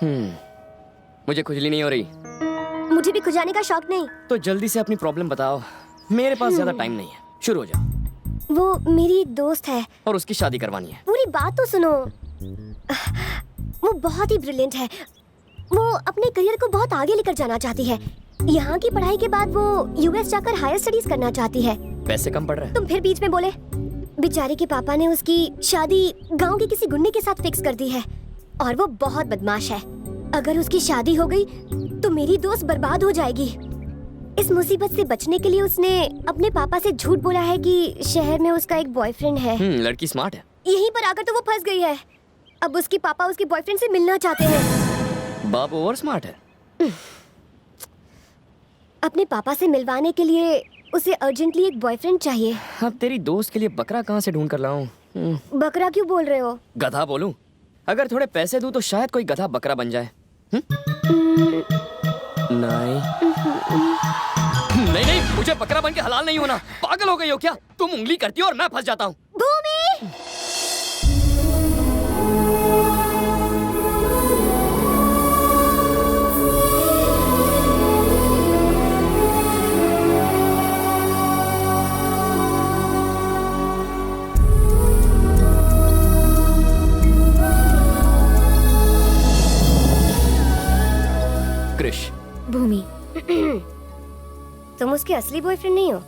मुझे खुजली नहीं हो रही। मुझे भी खुजाने का शौक नहीं। तो जल्दी से अपनी प्रॉब्लम बताओ, मेरे पास ज्यादा टाइम नहीं है। शुरू हो जाओ। वो मेरी एक दोस्त है और उसकी शादी करवानी है। पूरी बात तो सुनो। वो बहुत ही ब्रिलियंट है। वो अपने करियर को बहुत आगे लेकर जाना चाहती है। यहाँ की पढ़ाई के बाद वो यूएस जाकर हायर स्टडीज करना चाहती है। पैसे कम पड़ रहे हैं। तुम फिर बीच में बोले। बेचारे के पापा ने उसकी शादी गांव के किसी गुंडे के साथ फिक्स कर दी है और वो बहुत बदमाश है। अगर उसकी शादी हो गई तो मेरी दोस्त बर्बाद हो जाएगी। इस मुसीबत से बचने के लिए उसने अपने पापा से झूठ बोला है कि शहर में उसका एक बॉयफ्रेंड है। लड़की स्मार्ट है। यहीं पर आकर तो वो फंस गई है। अब उसके पापा उसके बॉयफ्रेंड से मिलना चाहते हैं। बाप और स्मार्ट है। अपने पापा से मिलवाने के लिए उसे अर्जेंटली एक बॉयफ्रेंड चाहिए। अब तेरी दोस्त के लिए बकरा कहाँ से ढूंढ कर लाऊं? बकरा क्यों बोल रहे हो? गधा बोलूं? अगर थोड़े पैसे दूं तो शायद कोई गधा बकरा बन जाए। नहीं नहीं नहीं, मुझे बकरा बन के हलाल नहीं होना। पागल हो गई हो क्या? तुम उंगली करती हो और मैं फंस जाता हूँ। भूमि! कृष। भूमि, तुम उसके असली बॉयफ्रेंड नहीं हो?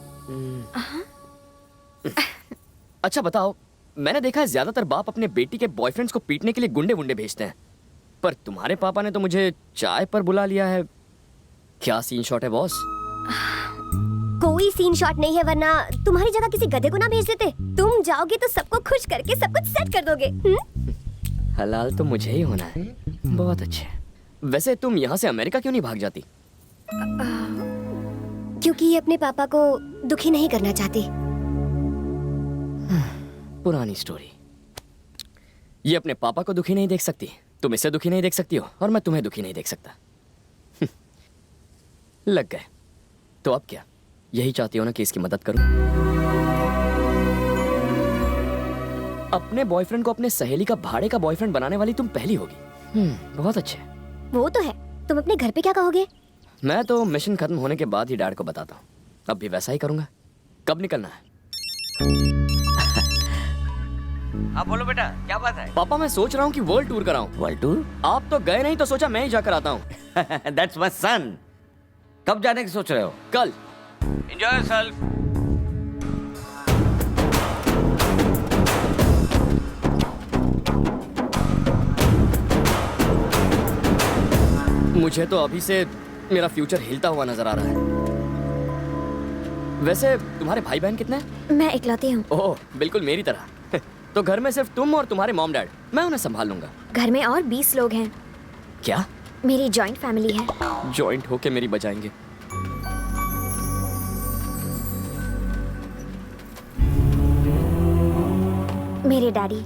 अच्छा बताओ, मैंने देखा है ज्यादातर बाप अपने बेटी के बॉयफ्रेंड्स को पीटने के लिए गुंडे वुंडे भेजते हैं, पर तुम्हारे पापा ने तो मुझे चाय पर बुला लिया है। क्या सीन शॉट है बॉस? कोई सीन शॉट नहीं है, वरना तुम्हारी जगह किसी गधे को ना भेज देते। तुम जाओगे तो सबको खुश करके सब कुछ सेट कर दोगे। हलाल तो मुझे ही होना है। बहुत अच्छे। वैसे तुम यहाँ से अमेरिका क्यों नहीं भाग जाती? क्योंकि ये अपने पापा को दुखी नहीं करना चाहती। पुरानी स्टोरी। ये अपने पापा को दुखी नहीं देख सकती, तुम इसे दुखी नहीं देख सकती हो, और मैं तुम्हें दुखी नहीं देख सकता। लग गए। तो अब क्या, यही चाहती हो ना कि इसकी मदद करूं? अपने बॉयफ्रेंड को अपने सहेली का भाड़े का बॉयफ्रेंड बनाने वाली तुम पहली होगी। बहुत अच्छे। वो तो है। तुम अपने घर पे क्या कहोगे? मैं तो मिशन खत्म होने के बाद ही डैड को बताता हूँ। अब भी वैसा ही करूंगा। कब निकलना है? हाँ बोलो बेटा, क्या बात है? पापा मैं सोच रहा हूँ कि वर्ल्ड टूर कराऊं। World tour? आप तो गए नहीं तो सोचा मैं ही जाकर आता हूँ। That's my son. कब जाने की सोच रहे हो? कल। Enjoy yourself. मुझे तो अभी से मेरा फ्यूचर हिलता हुआ नजर आ रहा है। वैसे तुम्हारे भाई बहन कितने हैं? मैं इकलौती हूँ। ओह, बिल्कुल मेरी तरह। तो घर में सिर्फ तुम और तुम्हारे मॉम डैड। मैं उन्हें संभाल लूंगा। घर में और 20 लोग हैं। क्या? मेरी जॉइंट फैमिली है। जॉइंट होके मेरी बचाएंगे। मेरे डैडी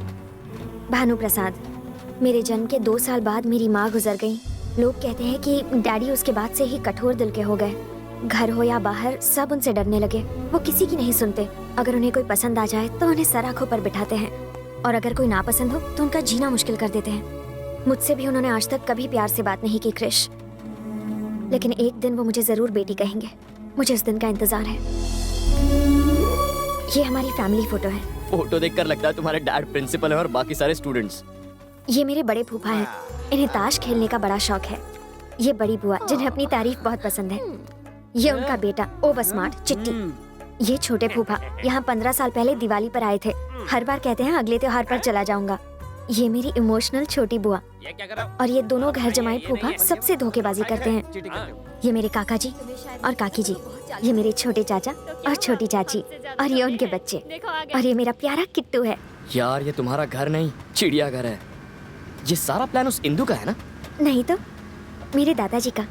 भानु प्रसाद। मेरे जन्म के 2 साल बाद मेरी माँ गुजर गई। लोग कहते हैं कि डैडी उसके बाद से ही कठोर दिल के हो गए। घर हो या बाहर सब उनसे डरने लगे। वो किसी की नहीं सुनते। अगर उन्हें कोई पसंद आ जाए तो उन्हें सर आंखों पर बिठाते हैं, और अगर कोई नापसंद हो तो उनका जीना मुश्किल कर देते हैं। मुझसे भी उन्होंने आज तक कभी प्यार से बात नहीं की क्रिश, लेकिन एक दिन वो मुझे जरूर बेटी कहेंगे। मुझे उस दिन का इंतजार है। ये हमारी फैमिली फोटो है। फोटो देखकर लगता है तुम्हारे डैड प्रिंसिपल है और बाकी सारे स्टूडेंट्स। ये मेरे बड़े फूफा हैं। इन्हें ताश खेलने का बड़ा शौक है। ये बड़ी बुआ जिन्हें अपनी तारीफ बहुत पसंद है। ये उनका बेटा ओवर स्मार्ट चिट्टी। ये छोटे फूफा यहाँ 15 साल पहले दिवाली पर आए थे। हर बार कहते हैं अगले त्योहार पर चला जाऊंगा। ये मेरी इमोशनल छोटी बुआ, और ये दोनों घर जमाई फूफा सबसे धोखेबाजी करते हैं। ये मेरे काका जी और काकी जी। ये मेरे छोटे चाचा और छोटी चाची, और ये उनके बच्चे, और ये मेरा प्यारा किट्टू है। यार ये तुम्हारा घर नहीं, चिड़ियाघर है। ये सारा प्लान उस इंदु का है ना? नहीं तो मेरे दादाजी का।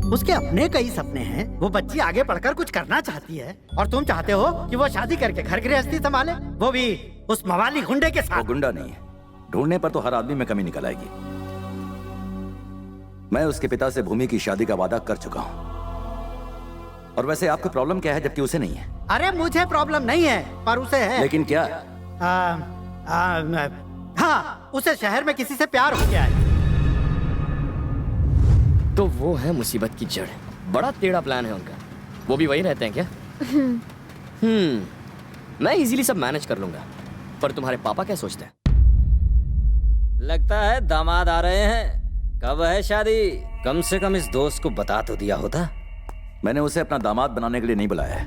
उसके अपने कई सपने हैं। वो बच्ची आगे पढ़कर कुछ करना चाहती है, और तुम चाहते हो कि वो शादी करके घर गृहस्थी संभाले, वो भी उस मवाली गुंडे के साथ। वो गुंडा नहीं है। ढूंढने पर तो हर आदमी में कमी निकल आएगी। मैं उसके पिता से भूमि की शादी का वादा कर चुका हूँ। और वैसे आपको प्रॉब्लम क्या है जबकि उसे नहीं है? अरे मुझे प्रॉब्लम नहीं है, पर उसे है। लेकिन क्या? हाँ, उसे शहर में किसी से प्यार हो गया है। तो वो है मुसीबत की जड़। बड़ा टेढ़ा प्लान है उनका। वो भी वही रहते हैं क्या? मैं इजीली सब मैनेज कर लूंगा, पर तुम्हारे पापा क्या सोचते हैं? लगता है दामाद आ रहे हैं। कब है शादी? कम से कम इस दोस्त को बता तो दिया होता। मैंने उसे अपना दामाद बनाने के लिए नहीं बुलाया है।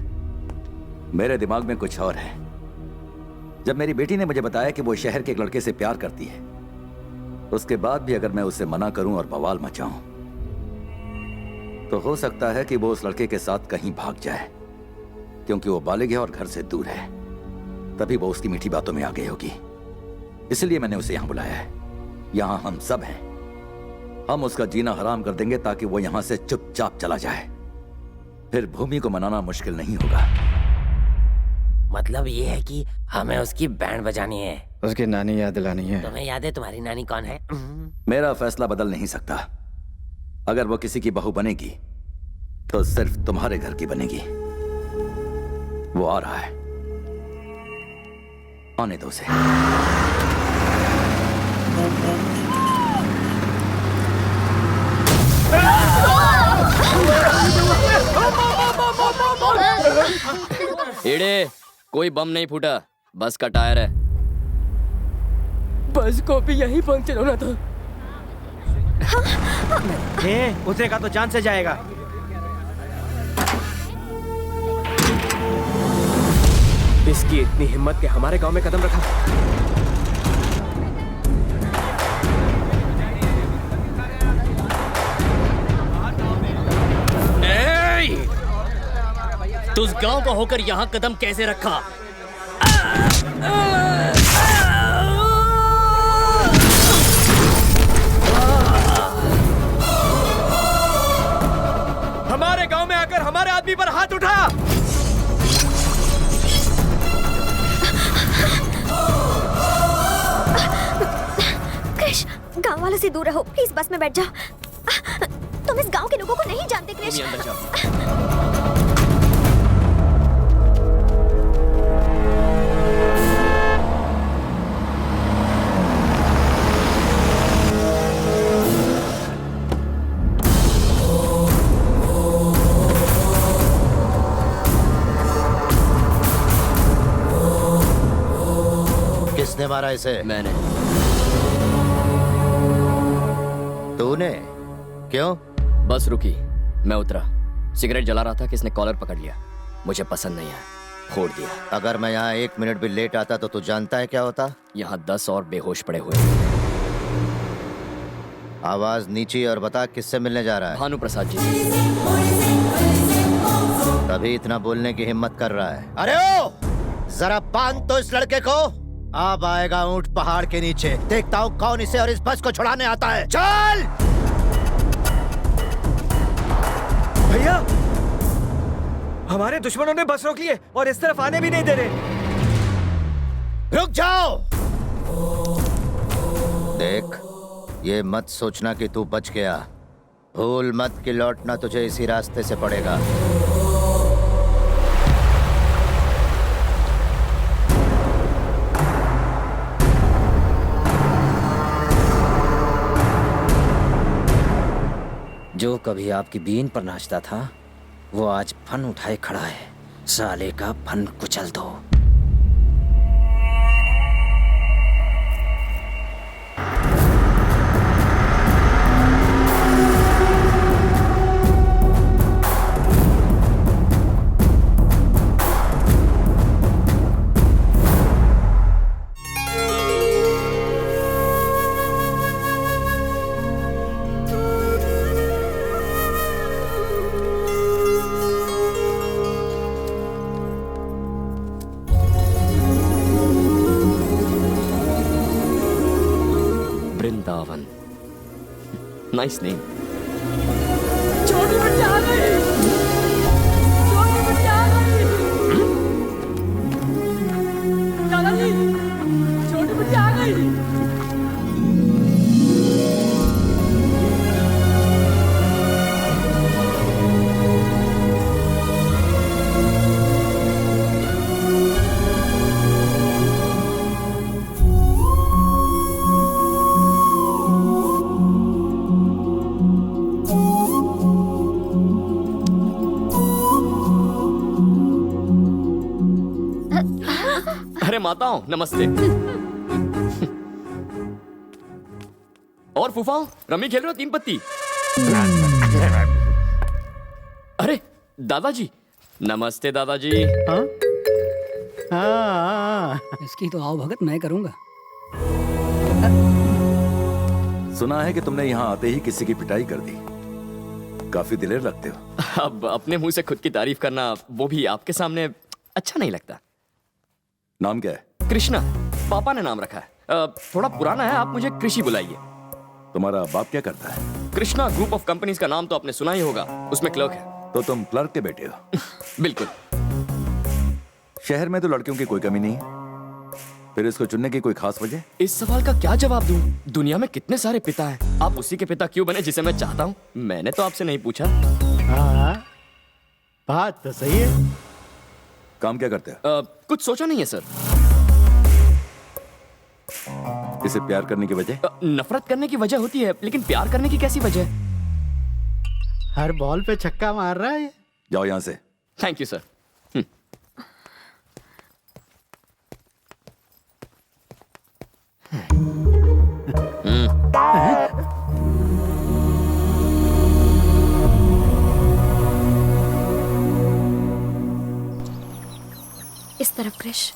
मेरे दिमाग में कुछ और है। जब मेरी बेटी ने मुझे बताया कि वो शहर के एक लड़के से प्यार करती है, उसके बाद भी अगर मैं उसे मना करूं और बवाल मचाऊं, तो हो सकता है कि वो उस लड़के के साथ कहीं भाग जाए, क्योंकि वो बालिग है और घर से दूर है। तभी वो उसकी मीठी बातों में आ गई होगी। इसलिए मैंने उसे यहां बुलाया है। यहां हम सब हैं। हम उसका जीना हराम कर देंगे ताकि वो यहां से चुपचाप चला जाए। फिर भूमि को मनाना मुश्किल नहीं होगा। मतलब ये है कि हमें उसकी बैंड बजानी है। उसकी नानी याद दिलानी है। तुम्हें याद है तुम्हारी नानी कौन है? मेरा फैसला बदल नहीं सकता। अगर वो किसी की बहू बनेगी तो सिर्फ तुम्हारे घर की बनेगी। वो आ रहा है, आने दो उसे। एड़े, कोई बम नहीं फूटा, बस का टायर है। बस को भी यही पंक्चर होना था। उतरेगा तो जान से जाएगा। इसकी इतनी हिम्मत कि हमारे गांव में कदम रखा। तू उस गांव का होकर यहाँ कदम कैसे रखा? हमारे गांव में आकर हमारे आदमी पर हाथ उठा। क्रिश, गांव वालों से दूर रहो प्लीज। बस में बैठ जाओ। तुम इस गांव के लोगों को नहीं जानते क्रिश। तुम अंदर जाओ। किसने मारा इसे? मैंने। तूने? क्यों? बस रुकी, मैं उतरा। सिगरेट जला रहा था कि इसने कॉलर पकड़ लिया। मुझे पसंद नहीं आया, फोड़ दिया। अगर मैं यहाँ 1 मिनट भी लेट आता तो तू जानता है क्या होता? यहाँ 10 और बेहोश पड़े हुए हैं। आवाज नीची और बता किससे मिलने जा रहा है? भानु प्रसाद जी। तभी इतना बोलने की हिम्मत कर रहा है। अरे ओ! जरा बांध तो इस लड़के को। अब आएगा ऊंट पहाड़ के नीचे। देखता हूँ कौन इसे और इस बस को छुड़ाने आता है। चल! भैया, हमारे दुश्मनों ने बस रोक ली है और इस तरफ आने भी नहीं दे रहे। रुक जाओ! देख, ये मत सोचना कि तू बच गया। भूल मत कि लौटना तुझे इसी रास्ते से पड़ेगा। जो कभी आपकी बीन पर नाचता था, वो आज फन उठाए खड़ा है। साले का फन कुचल दो। Vrindavan, nice name. छोटी बच्ची आ गई। छोटी बच्ची आ गई। दादाजी, छोटी बच्ची आ गई। अरे माताओं नमस्ते। और फूफाओं रमी खेल रहे हो 3 पत्ती? अरे दादाजी नमस्ते दादाजी। हाँ? हाँ। इसकी तो आओ भगत मैं करूंगा। सुना है कि तुमने यहाँ आते ही किसी की पिटाई कर दी। काफी दिलेर लगते हो। अब अपने मुंह से खुद की तारीफ करना, वो भी आपके सामने, अच्छा नहीं लगता। नाम क्या है? कृष्णा, पापा ने नाम रखा है। थोड़ा पुराना है, आप मुझे कृषि बुलाइए। तुम्हारा बाप क्या करता है? कृष्णा ग्रुप ऑफ कंपनीज का नाम तो आपने सुना ही होगा, उसमें क्लर्क है। तो तुम क्लर्क के बेटे हो? बिल्कुल। शहर में तो लड़कियों की कोई कमी नहीं है, फिर इसको चुनने की कोई खास वजह? इस सवाल का क्या जवाब दूं? दुनिया में कितने सारे पिता हैं, आप उसी के पिता क्यों बने जिसे मैं चाहता हूं? मैंने तो आपसे नहीं पूछा। हाँ, बात तो सही है। काम क्या करते हो? कुछ सोचा नहीं है सर। इसे प्यार करने की वजह? नफरत करने की वजह होती है, लेकिन प्यार करने की कैसी वजह? हर बॉल पे छक्का मार रहा है। जाओ यहाँ से। Thank you sir. इस तरफ क्रिश।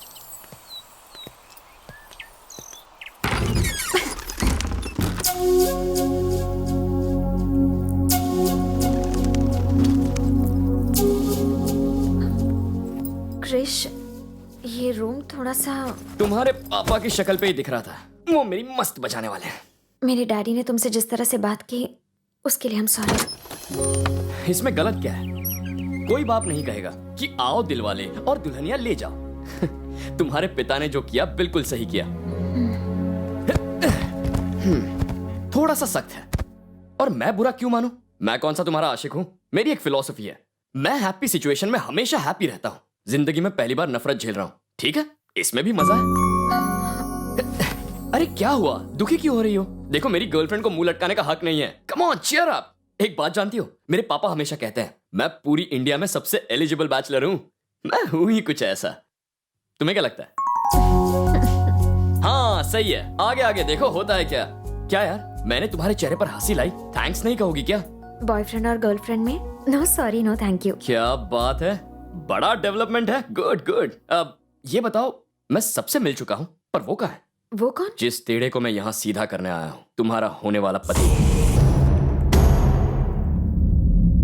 क्रिश, ये रूम थोड़ा सा, तुम्हारे पापा की शक्ल पे ही दिख रहा था, वो मेरी मस्त बजाने वाले हैं। मेरे डैडी ने तुमसे जिस तरह से बात की उसके लिए हम सॉरी। इसमें गलत क्या है? कोई बाप नहीं कहेगा कि आओ दिलवाले और दुल्हनिया ले जाओ। तुम्हारे पिता ने जो किया बिल्कुल सही किया। थोड़ा सा सख्त है, और मैं बुरा क्यों मानूं? मैं कौन सा तुम्हारा आशिक हूं? मेरी एक फिलॉसफी है, मैं हैप्पी सिचुएशन में हमेशा हैप्पी रहता हूं। जिंदगी में पहली बार नफरत झेल रहा हूं, ठीक है? इसमें भी मजा है। अरे क्या हुआ, दुखी क्यों हो रही हो? देखो मेरी गर्लफ्रेंड को मुंह लटकाने का हक नहीं है। Come on cheer up. एक बात जानती हो, मेरे पापा हमेशा कहते हैं मैं पूरी इंडिया में सबसे एलिजिबल बैचलर हूं। मैं हूं ही कुछ ऐसा। तुम्हें क्या लगता है? हाँ सही है, आगे आगे देखो होता है क्या। क्या यार, मैंने तुम्हारे चेहरे पर हंसी लाई, थैंक्स नहीं कहोगी क्या? बॉयफ्रेंड और गर्लफ्रेंड में no sorry no thank you. क्या बात है, बड़ा डेवलपमेंट है। Good good. अब ये बताओ, मैं सबसे मिल चुका हूं, पर वो कहाँ है? वो कौन? जिस तेड़े को मैं यहाँ सीधा करने आया हूँ, तुम्हारा होने वाला पति।